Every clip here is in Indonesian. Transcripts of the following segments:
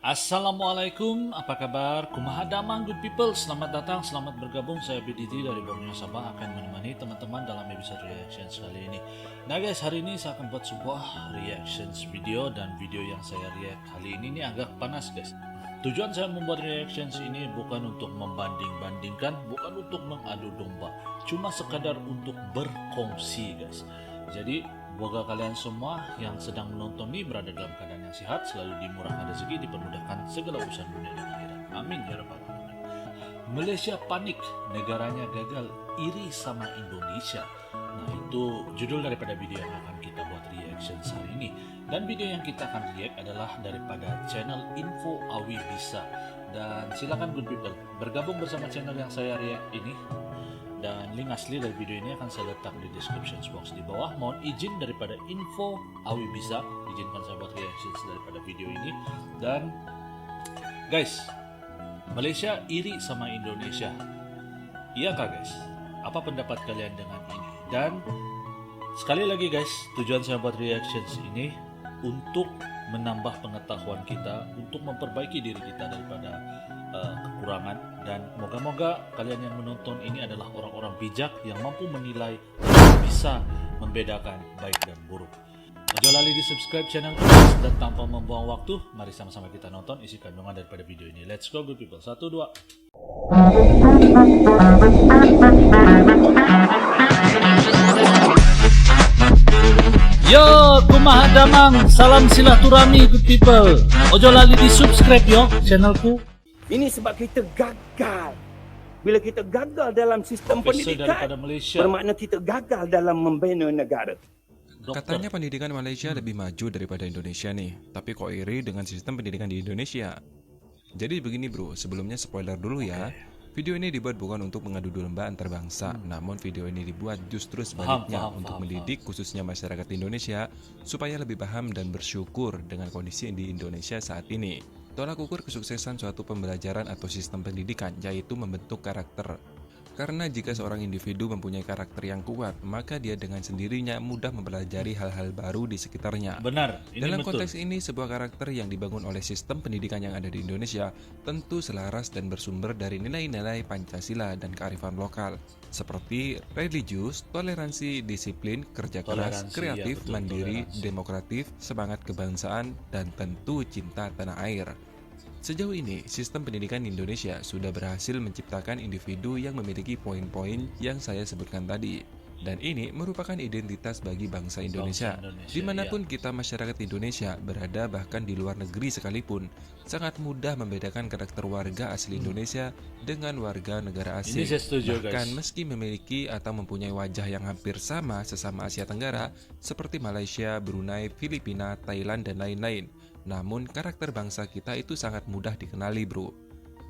Assalamualaikum, apa kabar? Kumaha damang good people, selamat datang, selamat bergabung. Saya BDT dari Borneo Sabah akan menemani teman-teman dalam episode reactions kali ini. Nah guys, hari ini saya akan buat sebuah reactions video, dan video yang saya react kali ini agak panas guys. Tujuan saya membuat reactions ini bukan untuk membanding-bandingkan, bukan untuk mengadu domba, cuma sekadar untuk berkongsi guys. Jadi semoga kalian semua yang sedang menonton ini berada dalam keadaan yang sehat, selalu dimurahkan rezeki, dipermudahkan segala urusan dunia dan akhirat. Amin ya rabbal alamin. Malaysia panik, negaranya gagal, iri sama Indonesia. Nah itu judul daripada video yang akan kita buat reaction hari ini. Dan video yang kita akan react adalah daripada channel Info Awi Bisa. Dan silakan good people bergabung bersama channel yang saya react ini. Dan link asli dari video ini akan saya letak di description box di bawah. Mohon izin daripada Info Awi Bisa, izinkan saya buat reactions daripada video ini. Dan guys, Malaysia iri sama Indonesia. Iyakah guys? Apa pendapat kalian dengan ini? Dan sekali lagi guys, tujuan saya buat reactions ini untuk menambah pengetahuan kita, untuk memperbaiki diri kita daripada kekurangan, dan moga-moga kalian yang menonton ini adalah orang-orang bijak yang mampu menilai dan bisa membedakan baik dan buruk. Jangan lupa di subscribe channel kita, dan tanpa membuang waktu, mari sama-sama kita nonton isi kandungan daripada video ini. Let's go good people, 1, 2. Yo, kumaha damang, salam silaturahmi good people. Ojo lali di subscribe yo channelku. Ini sebab kita gagal. Bila kita gagal dalam sistem pendidikan, bermakna kita gagal dalam membina negara. Katanya pendidikan Malaysia lebih maju daripada Indonesia nih, tapi kok iri dengan sistem pendidikan di Indonesia? Jadi begini bro, sebelumnya spoiler dulu ya. Video ini dibuat bukan untuk mengadu domba antar bangsa, namun video ini dibuat justru sebaliknya untuk mendidik khususnya masyarakat Indonesia supaya lebih paham dan bersyukur dengan kondisi di Indonesia saat ini. Tolak ukur kesuksesan suatu pembelajaran atau sistem pendidikan yaitu membentuk karakter. Karena jika seorang individu mempunyai karakter yang kuat, maka dia dengan sendirinya mudah mempelajari hal-hal baru di sekitarnya. Benar, ini dalam betul. konteks ini, sebuah karakter yang dibangun oleh sistem pendidikan yang ada di Indonesia tentu selaras dan bersumber dari nilai-nilai Pancasila dan kearifan lokal, seperti religius, toleransi, disiplin, kerja keras, kreatif, betul, mandiri, toleransi, demokratif, semangat kebangsaan, dan tentu cinta tanah air. Sejauh ini, sistem pendidikan Indonesia sudah berhasil menciptakan individu yang memiliki poin-poin yang saya sebutkan tadi. Dan ini merupakan identitas bagi bangsa Indonesia. Dimanapun kita masyarakat Indonesia berada, bahkan di luar negeri sekalipun, sangat mudah membedakan karakter warga asli Indonesia dengan warga negara asing. Ini saya setuju, Bahkan guys. meski memiliki atau mempunyai wajah yang hampir sama sesama Asia Tenggara, seperti Malaysia, Brunei, Filipina, Thailand, dan lain-lain. Namun karakter bangsa kita itu sangat mudah dikenali bro.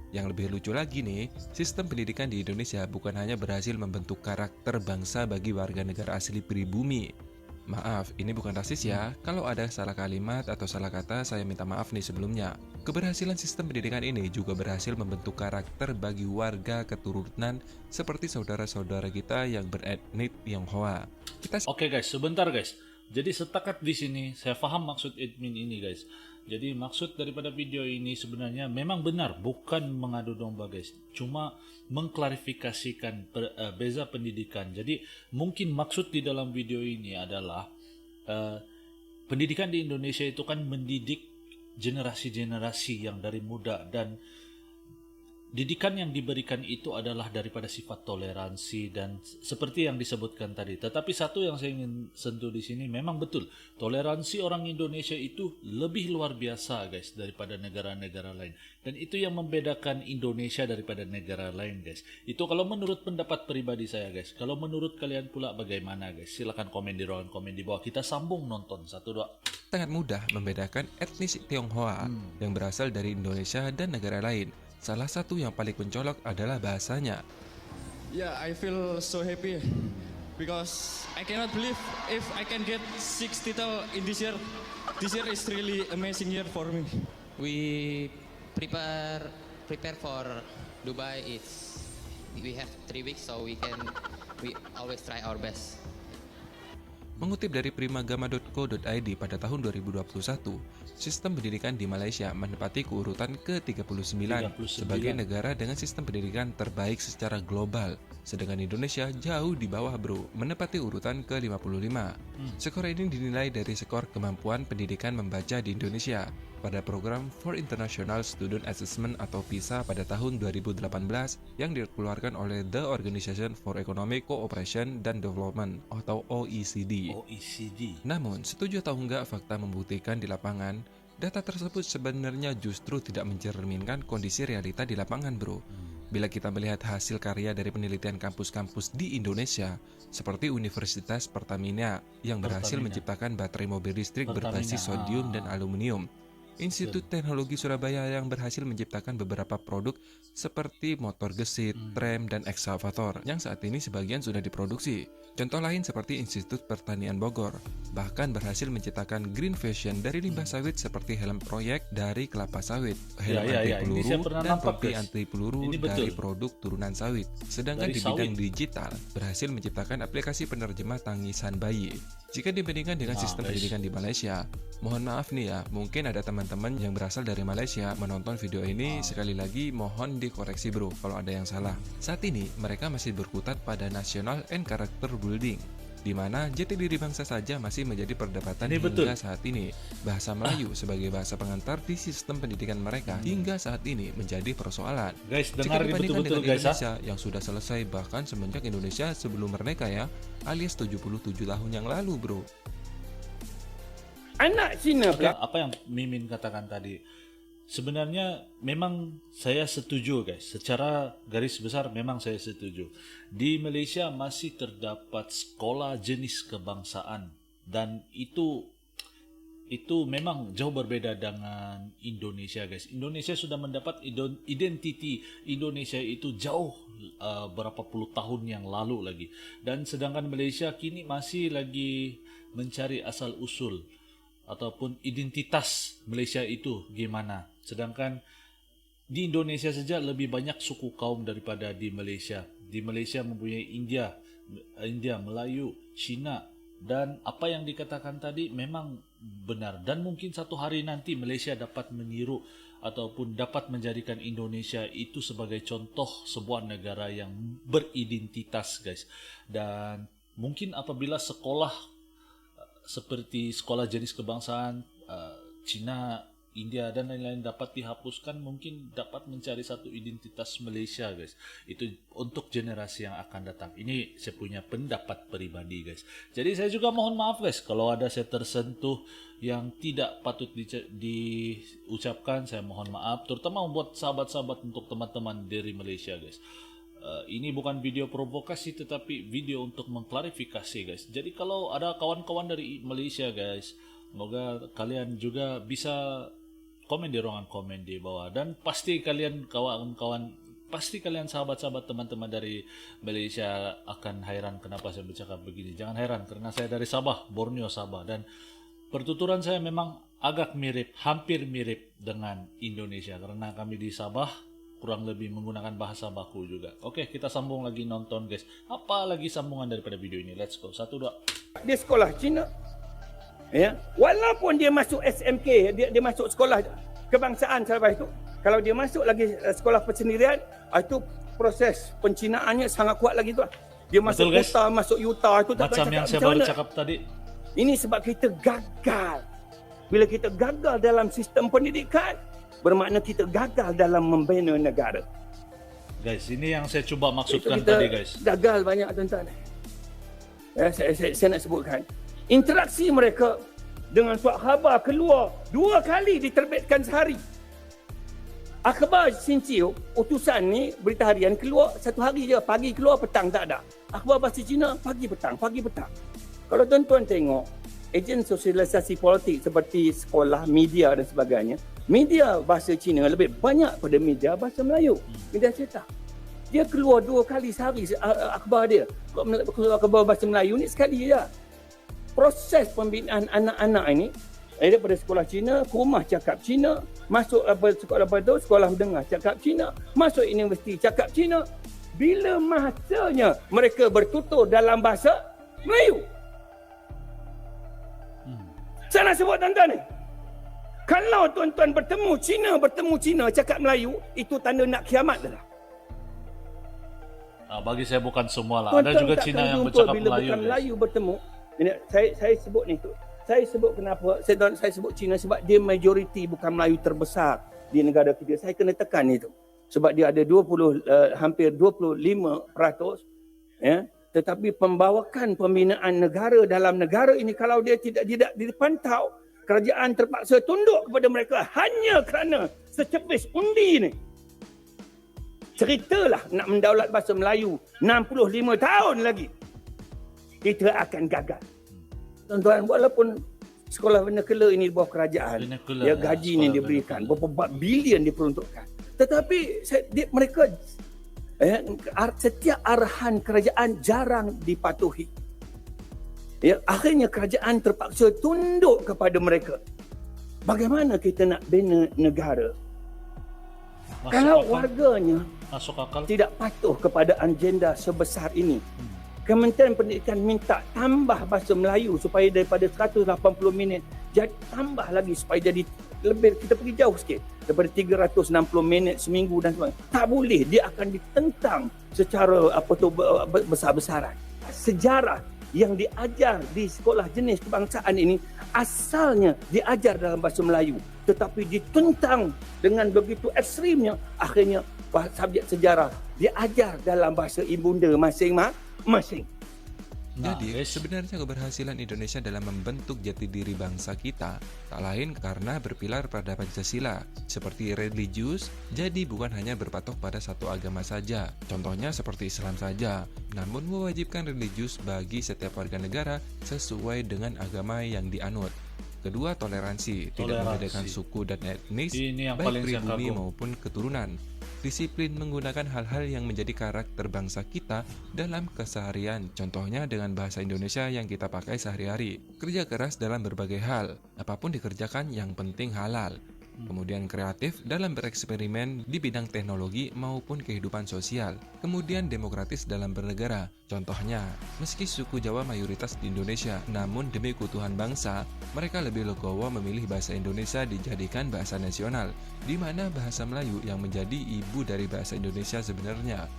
Yang lebih lucu lagi nih, sistem pendidikan di Indonesia bukan hanya berhasil membentuk karakter bangsa bagi warga negara asli pribumi. Maaf, ini bukan rasis ya. Kalau ada salah kalimat atau salah kata, saya minta maaf nih sebelumnya. Keberhasilan sistem pendidikan ini juga berhasil membentuk karakter bagi warga keturunan seperti saudara-saudara kita yang beretnik Tionghoa. Oke guys, sebentar guys. Jadi setakat di sini saya paham maksud admin ini guys. Jadi maksud daripada video ini sebenarnya memang benar, bukan mengadu domba guys. Cuma mengklarifikasikan beza pendidikan. Jadi mungkin maksud di dalam video ini adalah pendidikan di Indonesia itu kan mendidik generasi-generasi yang dari muda, dan didikan yang diberikan itu adalah daripada sifat toleransi dan seperti yang disebutkan tadi. Tetapi satu yang saya ingin sentuh di sini, memang betul toleransi orang Indonesia itu lebih luar biasa guys daripada negara-negara lain. Dan itu yang membedakan Indonesia daripada negara lain guys. Itu kalau menurut pendapat pribadi saya guys. Kalau menurut kalian pula bagaimana guys? Silakan komen di ruangan komen di bawah. Kita sambung nonton 1, 2. Sangat mudah membedakan etnis Tionghoa yang berasal dari Indonesia dan negara lain. Salah satu yang paling mencolok adalah bahasanya. Yeah, I feel so happy because I cannot believe if I can get 6 title in this year. This year is really amazing year for me. We prepare for Dubai. We have 3 weeks, so we always try our best. Mengutip dari primagama.co.id pada tahun 2021, sistem pendidikan di Malaysia menempati keurutan ke-39 sebagai negara dengan sistem pendidikan terbaik secara global. Sedangkan Indonesia jauh di bawah bro, menempati urutan ke-55. Skor ini dinilai dari skor kemampuan pendidikan membaca di Indonesia pada program for International Student Assessment atau PISA pada tahun 2018 yang dikeluarkan oleh The Organization for Economic Cooperation and Development atau OECD. Namun, setuju atau enggak, fakta membuktikan di lapangan, data tersebut sebenarnya justru tidak mencerminkan kondisi realita di lapangan bro. Bila kita melihat hasil karya dari penelitian kampus-kampus di Indonesia, seperti Universitas Pertamina yang berhasil menciptakan baterai mobil listrik berbasis sodium dan aluminium, Institut Teknologi Surabaya yang berhasil menciptakan beberapa produk seperti motor gesit, tram, dan ekskavator yang saat ini sebagian sudah diproduksi. Contoh lain seperti Institut Pertanian Bogor, bahkan berhasil menciptakan green fashion dari limbah sawit seperti helm proyek dari kelapa sawit, helm anti peluru, dan topi anti peluru dari produk turunan sawit. Sedangkan di bidang digital, berhasil menciptakan aplikasi penerjemah tangisan bayi. Jika dibandingkan dengan sistem pendidikan di Malaysia, mohon maaf nih ya, mungkin ada teman-teman yang berasal dari Malaysia menonton video ini, sekali lagi mohon dikoreksi bro kalau ada yang salah. Saat ini mereka masih berkutat pada national and character building, di mana jati diri bangsa saja masih menjadi perdebatan hingga saat ini. Bahasa Melayu sebagai bahasa pengantar di sistem pendidikan mereka hingga saat ini menjadi persoalan. Guys, jika dengar dibandingkan betul-betul dengan guys, Indonesia yang sudah selesai bahkan semenjak Indonesia sebelum merdeka ya, alias 77 tahun yang lalu bro. Anak Cina pula. Apa yang Mimin katakan tadi, sebenarnya memang saya setuju guys. Secara garis besar memang saya setuju. Di Malaysia masih terdapat sekolah jenis kebangsaan dan itu memang jauh berbeda dengan Indonesia guys. Indonesia sudah mendapat identiti Indonesia itu jauh berapa puluh tahun yang lalu lagi. Dan sedangkan Malaysia kini masih lagi mencari asal usul ataupun identitas Malaysia itu gimana. Sedangkan di Indonesia saja lebih banyak suku kaum daripada di Malaysia. Di Malaysia mempunyai India, Melayu, Cina, dan apa yang dikatakan tadi memang benar. Dan mungkin satu hari nanti Malaysia dapat meniru ataupun dapat menjadikan Indonesia itu sebagai contoh sebuah negara yang beridentitas guys. Dan mungkin apabila sekolah seperti sekolah jenis kebangsaan Cina, India dan lain-lain dapat dihapuskan, mungkin dapat mencari satu identitas Malaysia guys. Itu untuk generasi yang akan datang. Ini saya punya pendapat pribadi guys. Jadi saya juga mohon maaf guys kalau ada saya tersentuh yang tidak patut diucapkan. Saya mohon maaf, terutama buat sahabat-sahabat untuk teman-teman dari Malaysia guys. Ini bukan video provokasi tetapi video untuk mengklarifikasi guys. Jadi kalau ada kawan-kawan dari Malaysia guys, semoga kalian juga bisa komen di ruangan komen di bawah. Dan pasti kalian kawan-kawan, pasti kalian sahabat-sahabat teman-teman dari Malaysia akan heran kenapa saya bercakap begini. Jangan heran karena saya dari Sabah, Borneo Sabah, dan pertuturan saya memang agak mirip, hampir mirip dengan Indonesia karena kami di Sabah kurang lebih menggunakan bahasa baku juga. Oke, kita sambung lagi nonton guys. Apa lagi sambungan daripada video ini? Let's go. 1, 2. Dia sekolah Cina. Ya, walaupun dia masuk SMK, dia masuk sekolah kebangsaan selepas itu. Kalau dia masuk lagi sekolah persendirian, itu proses pencinaannya sangat kuat lagi tu. Dia masuk Utah, masuk Utah itu tak macam yang saya baru cakap tadi. Ini sebab kita gagal. Bila kita gagal dalam sistem pendidikan, bermakna kita gagal dalam membina negara. Guys, ini yang saya cuba maksudkan tadi guys. Gagal banyak tuan-tuan. Ya, saya nak sebutkan. Interaksi mereka dengan surat khabar keluar 2 kali diterbitkan sehari. Akhbar Sinciu, utusan ni berita harian keluar 1 hari je. Pagi keluar, petang tak ada. Akhbar bahasa Cina, pagi petang. Kalau tuan-tuan tengok, ejen sosialisasi politik seperti sekolah, media dan sebagainya, media bahasa Cina lebih banyak pada media bahasa Melayu. Media cetak. Dia keluar 2 kali sehari akhbar dia. Kalau akhbar bahasa Melayu ni sekali je. Proses pembinaan anak-anak ini daripada sekolah Cina ke rumah cakap Cina, masuk sekolah menengah cakap Cina, masuk universiti cakap Cina. Bila masanya mereka bertutur dalam bahasa Melayu. Saya nak sebut tuan-tuan ni. Kalau tuan-tuan bertemu Cina cakap Melayu, itu tanda nak kiamat dah. Bagi saya bukan semua lah. Ada Tuan-tuan juga takkan Cina yang jumpa bercakap bila Melayu. bukan Guys. Melayu bertemu. Ini, saya sebut ni tu. Saya sebut kenapa? Saya sebut Cina sebab dia majoriti bukan Melayu terbesar di negara kita. Saya kena tekan itu. Sebab dia ada hampir 25%, ya. Tetapi pembawakan pembinaan negara dalam negara ini kalau dia tidak dipantau, kerajaan terpaksa tunduk kepada mereka hanya kerana secepis undi ni. Ceritalah nak mendaulat bahasa Melayu 65 tahun lagi. Kita akan gagal. Tuan-tuan, walaupun sekolah vernacular ini di bawah kerajaan, Vernacular, ya, gaji ni sekolah diberikan, vernacular. berapa bilion diperuntukkan. Tetapi mereka setiap arahan kerajaan jarang dipatuhi. Ya, akhirnya kerajaan terpaksa tunduk kepada mereka. Bagaimana kita nak bina negara Masuk kalau akal? warganya Masuk akal? tidak patuh kepada agenda sebesar ini? Kementerian Pendidikan minta tambah bahasa Melayu supaya daripada 180 minit jadi tambah lagi supaya jadi lebih, kita pergi jauh sikit daripada 360 minit seminggu dan sebagainya. Tak boleh, dia akan ditentang secara besar-besaran. Sejarah yang diajar di sekolah jenis kebangsaan ini asalnya diajar dalam bahasa Melayu, tetapi ditentang dengan begitu ekstrimnya, akhirnya subjek sejarah diajar dalam bahasa ibunda masing-masing. Jadi, guys. sebenarnya keberhasilan Indonesia dalam membentuk jati diri bangsa kita tak lain karena berpilar pada Pancasila, seperti religius, jadi bukan hanya berpatok pada satu agama saja, contohnya seperti Islam saja, namun mewajibkan religius bagi setiap warga negara sesuai dengan agama yang dianut. Kedua, toleransi, tidak membedakan suku dan etnis, Ini yang baik paling saya pribumi kagum. maupun keturunan. Disiplin menggunakan hal-hal yang menjadi karakter bangsa kita dalam keseharian, contohnya dengan bahasa Indonesia yang kita pakai sehari-hari. Kerja keras dalam berbagai hal, apapun dikerjakan yang penting halal. Kemudian kreatif dalam bereksperimen di bidang teknologi maupun kehidupan sosial. Kemudian demokratis dalam bernegara. Contohnya, meski suku Jawa mayoritas di Indonesia, namun demi keutuhan bangsa, mereka lebih legowo memilih bahasa Indonesia dijadikan bahasa nasional, di mana bahasa Melayu yang menjadi ibu dari bahasa Indonesia sebenarnya.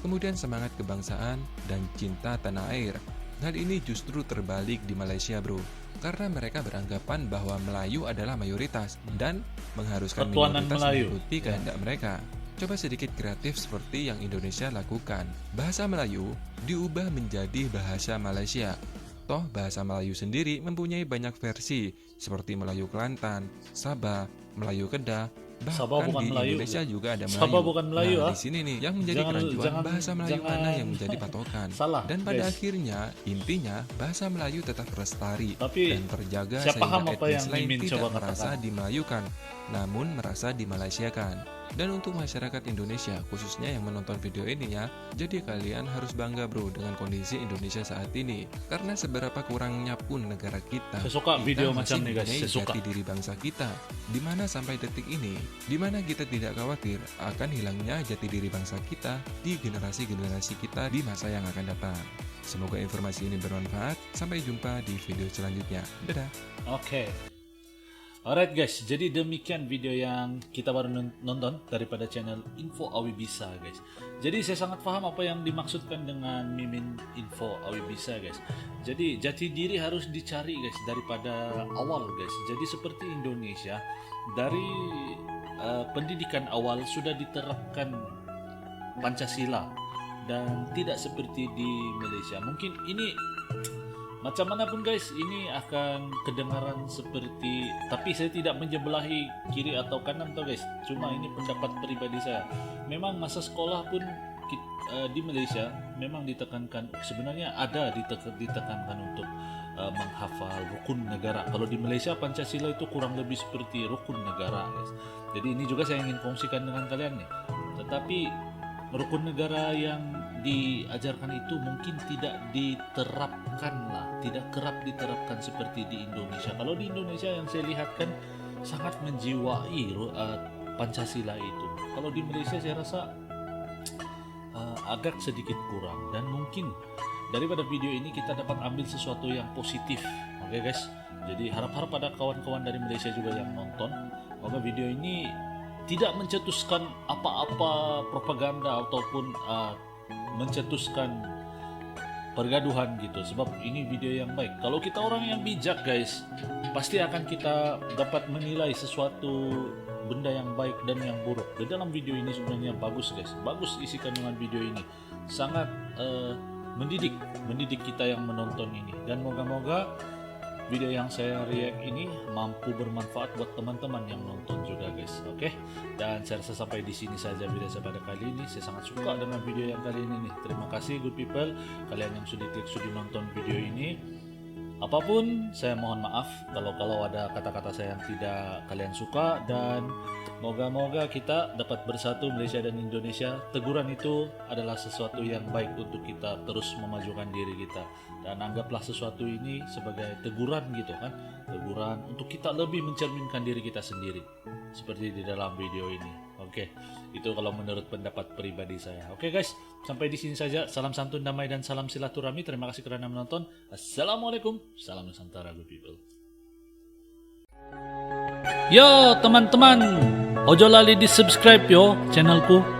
Kemudian semangat kebangsaan dan cinta tanah air. Hal ini justru terbalik di Malaysia, bro. Karena mereka beranggapan bahwa Melayu adalah mayoritas dan mengharuskan Ketuhanan minoritas Melayu. mengikuti kehendak mereka. Coba sedikit kreatif seperti yang Indonesia lakukan. Bahasa Melayu diubah menjadi bahasa Malaysia. Toh bahasa Melayu sendiri mempunyai banyak versi seperti Melayu Kelantan, Sabah, Melayu Kedah, Sabah bahkan bukan di Melayu. Indonesia juga ada Melayu. Sabah bukan Melayu, Nah, ah. di sini nih yang menjadi kerancuan bahasa Melayu mana yang menjadi patokan. Salah, Dan pada guys. akhirnya intinya bahasa Melayu tetap lestari Tapi, dan terjaga saya paham sehingga apa etnis yang lain Mimin tidak coba merasa katakan. dimelayukan, namun merasa dimalaysiakan. Dan untuk masyarakat Indonesia, khususnya yang menonton video ini ya, jadi kalian harus bangga bro dengan kondisi Indonesia saat ini. Karena seberapa kurangnya pun negara kita, Saya suka kita video masih macam ni, guys. mempunyai Saya suka. jati diri bangsa kita. Dimana sampai detik ini, dimana kita tidak khawatir akan hilangnya jati diri bangsa kita di generasi-generasi kita di masa yang akan datang. Semoga informasi ini bermanfaat. Sampai jumpa di video selanjutnya. Dadah. Oke. Alright guys, jadi demikian video yang kita baru nonton daripada channel Info Awi Bisa guys. Jadi saya sangat paham apa yang dimaksudkan dengan Mimin Info Awi Bisa guys. Jadi jati diri harus dicari guys daripada awal guys. Jadi seperti Indonesia, dari pendidikan awal sudah diterapkan Pancasila dan tidak seperti di Malaysia. Mungkin ini macam mana pun guys, ini akan kedengaran seperti, tapi saya tidak menjebelahi kiri atau kanan tau guys. Cuma ini pendapat pribadi saya. Memang masa sekolah pun di Malaysia memang ditekankan, sebenarnya ada ditekankan untuk menghafal rukun negara. Kalau di Malaysia Pancasila itu kurang lebih seperti rukun negara guys. Jadi ini juga saya ingin kongsikan dengan kalian nih. Tetapi rukun negara yang diajarkan itu mungkin tidak diterapkan lah, tidak kerap diterapkan seperti di Indonesia. Kalau di Indonesia yang saya lihat kan sangat menjiwai Pancasila itu. Kalau di Malaysia saya rasa agak sedikit kurang, dan mungkin daripada video ini kita dapat ambil sesuatu yang positif Oke guys, jadi harap-harap ada kawan-kawan dari Malaysia juga yang nonton. Semoga video ini tidak mencetuskan apa-apa propaganda ataupun mencetuskan pergaduhan gitu, sebab ini video yang baik. Kalau kita orang yang bijak guys, pasti akan kita dapat menilai sesuatu benda yang baik dan yang buruk. Di dalam video ini sebenarnya bagus guys, bagus isi kandungan video ini, sangat mendidik kita yang menonton ini. Dan moga-moga video yang saya react ini mampu bermanfaat buat teman-teman yang nonton juga guys. Oke, dan saya rasa sampai di sini saja video saya pada kali ini. Saya sangat suka dengan video yang kali ini nih. Terima kasih good people, kalian yang sudah klik sudi nonton video ini. Apapun saya mohon maaf kalau ada kata-kata saya yang tidak kalian suka, dan moga-moga kita dapat bersatu Malaysia dan Indonesia. Teguran itu adalah sesuatu yang baik untuk kita terus memajukan diri kita, dan anggaplah sesuatu ini sebagai teguran gitu kan, teguran untuk kita lebih mencerminkan diri kita sendiri seperti di dalam video ini. Oke, itu kalau menurut pendapat pribadi saya. Oke guys, sampai di sini saja. Salam santun, damai, dan salam silaturahmi. Terima kasih kerana menonton. Assalamualaikum, salam Nusantara good people. Yo teman-teman, ojo lali di subscribe yo channelku.